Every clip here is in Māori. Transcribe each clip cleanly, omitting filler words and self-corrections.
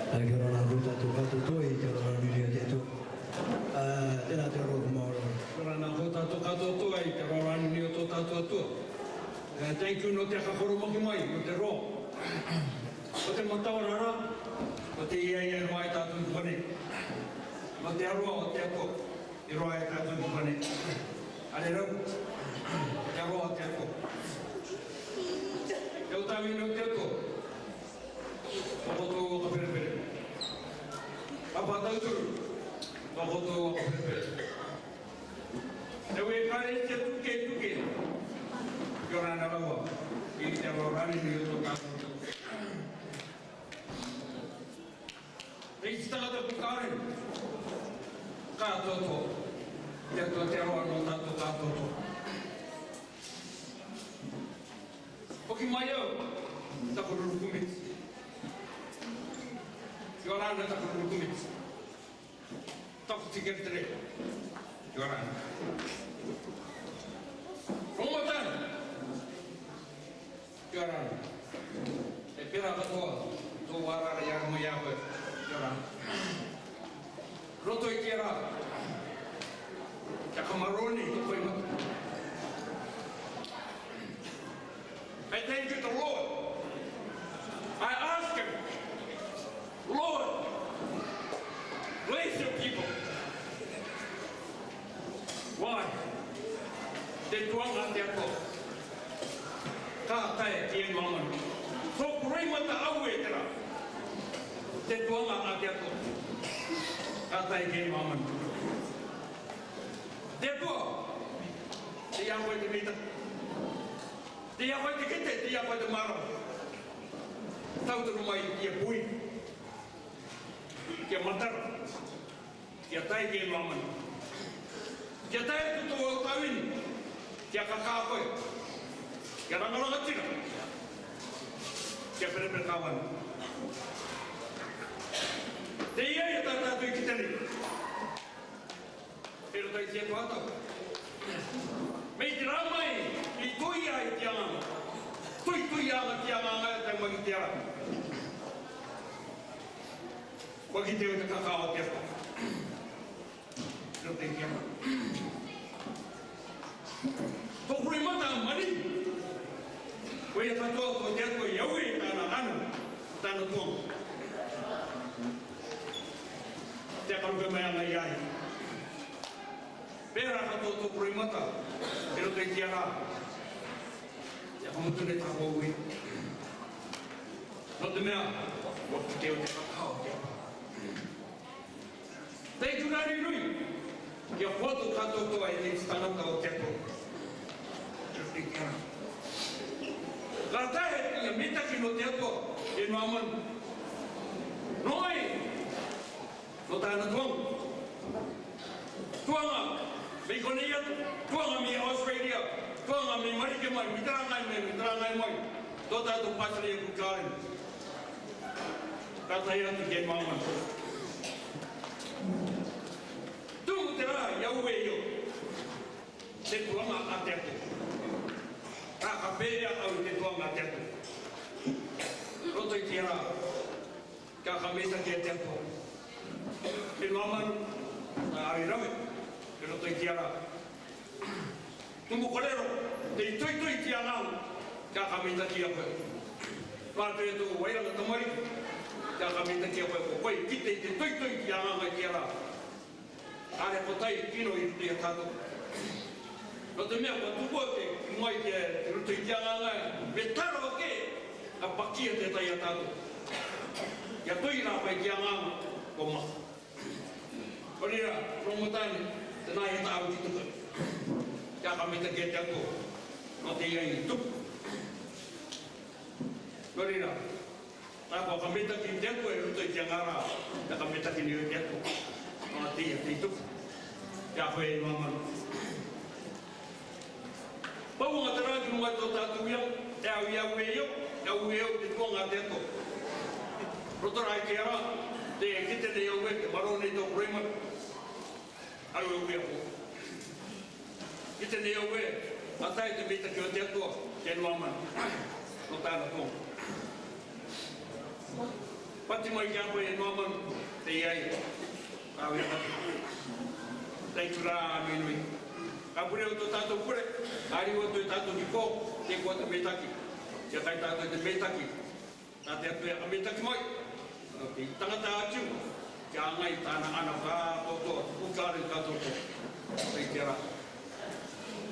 Kerana ruta tu katu toi kerana dunia itu. Tena te ro moro. Kerana ruta tu katu toi kerana dunia tu tatu tu. Thank you no te kakoro maki mai no te ro. O te matawarara, o te ia mai tatu pane. No te aroa o te ako, i roa e tatu pane. Ale rau, te aroa o te ako. Te utawi no te ako. Tokoto o ka perepere. Papa tauturu. Tokoto o ka perepere. Te ue kare te tuke. Yora na rawa. I te rorani ni o to kato. Te istata pukare. Kato to. Te roa no tato kato to. Poki mai au. Takuru kumit. Yorana takuru kumit. Taku tikertere. Yorana. Romotan. Yorana. E pera katoa. To warara ya mo yawe. Yorana. Roto ikera. Yakamaroni to foi mata. I thank you the Lord. I ask him, Lord, bless your people. Why? They tuang at their call. Katai kieng maman. So bring what the away tera. They tuang at their call. Katai kieng maman. They go. They are going to meet them. They are going to get it. They are going to marrow. Tahu tu rumah dia bui, dia matar, dia tay dia maman, dia tay tu tu kawin, dia kakak apa, dia orang kecil, dia berkawan. Dia yang tak tahu kita ni, pero tak siapa tahu. Mereka ramai, itu yang jangan. Tu yang angkat yang bagi dia. Bagi dia untuk kakak dia. Seperti dia. Tu boleh macam mana? Kau yang tahu dia kau yawe tanah tuang. Dia akan bermain ayah. Pera kau tu boleh macam. Seperti dia. Kamu tu nak tahu ni. Nanti mana? Waktu dia untuk kau dia. Tapi juga ni lui. Dia foto kata tu ini setengah tahu dia tu. Jadi kira. Kata yang minta kino dia tu, ini aman. Noi. Nota tuang. Tuang ah. Begonia tuang ami Australia. Tuang ami mari ke mai mitrangai mai. Tota tu pasal yang bukan. Kata yang tu gen mama. Tu mutera ya uweyo. Te tuang ate tu. Tak kabea au te tuang ate tu. Roto itira. Ka kamesa ke ate tu. Te mama ai rawe. Pero estoy tiara. Tumbo colero, te estoy tiara. Kakamita kia pe. Parte tu waya na tamari. Kakamita kia pe. Koi kite te estoy tiara ngai tiara. Ale potai kino i te tato. No te mea pa tu bote mai te estoy tiara ngai. Betaro ke a pakia te tai tato. Ya toi na pa tiara koma. Olira, romotani. Tenai tahu itu kan, ya kami terkait aku, nanti yang itu, berira, apa kami terkait aku itu jangan arah, ya kami terkait aku, nanti yang itu, ya apa yang maman, bawa antara dua tu tahu yang itu kau nggak tahu, rotor aikera, deh kita deh yang baru itu preman. Ayo we ko. Kita ni we. Atai te beta ke te to, ke mama. No ta no. Pati mai kia koe e noa manu, te iai. Kawe pati. Tei tura anu inui. Ka pure o tō tātou pure, ari o tō tātou ki kō, te kua te metaki. Tia kai tātou te metaki. Tā te atu e a metaki mai. Te tangata atiu, kia angai tāna ana ka tōtoa, ukare ka tōtoa. Tei te rā.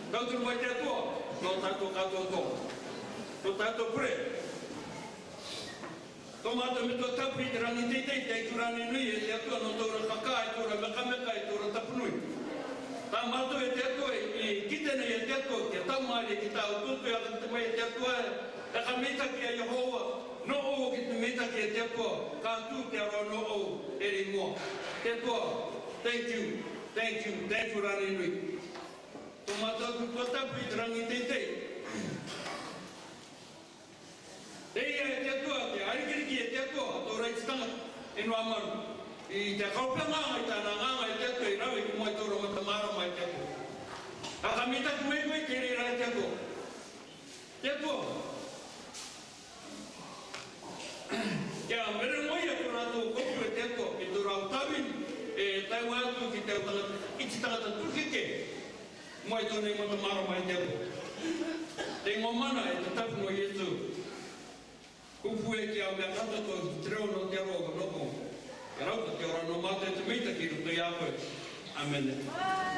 Kauturu mai te atua, no tātou ka tōtoa. Tō tātou pure. Tō mātou me tō tapu i te rangi teitei, te ikurani nui e te atua no tōra kaka, e tōra mekameka, e tōra tapunui. Tā mātou e te atua i kitene e te atua, kia taumaare ki tāu tūtu, e te mai e te atua e ka metaki a Yehowa, no o ki te metaki e te atua, ka tū te aroa no o e ri mua. Te atua, thank you rani nui. Tō mātou tō tapu i te rangi teitei. Te ia e te atua, te arikiriki e te atua, tō reititanga e noa maru. I te kaupea nganga i tāna nganga e te atua, i rawe ki mai tōra matamara mai te atua. A ka mitaki mei koe ke reira e te atua. Te atua. Kia mere moi a tō rātou kopu e te atua, e tō rau tawini, e tau atu ki te tangata, iti tangata tukike, mai tōna i matamara mai te atua. Te ngomana e te tapuno i Yesu. Kupu e ki a mea kata tō te reo no te aroa ka noko. Ka rauka te ora no mātai te meita ki ruto i a koe. Amen.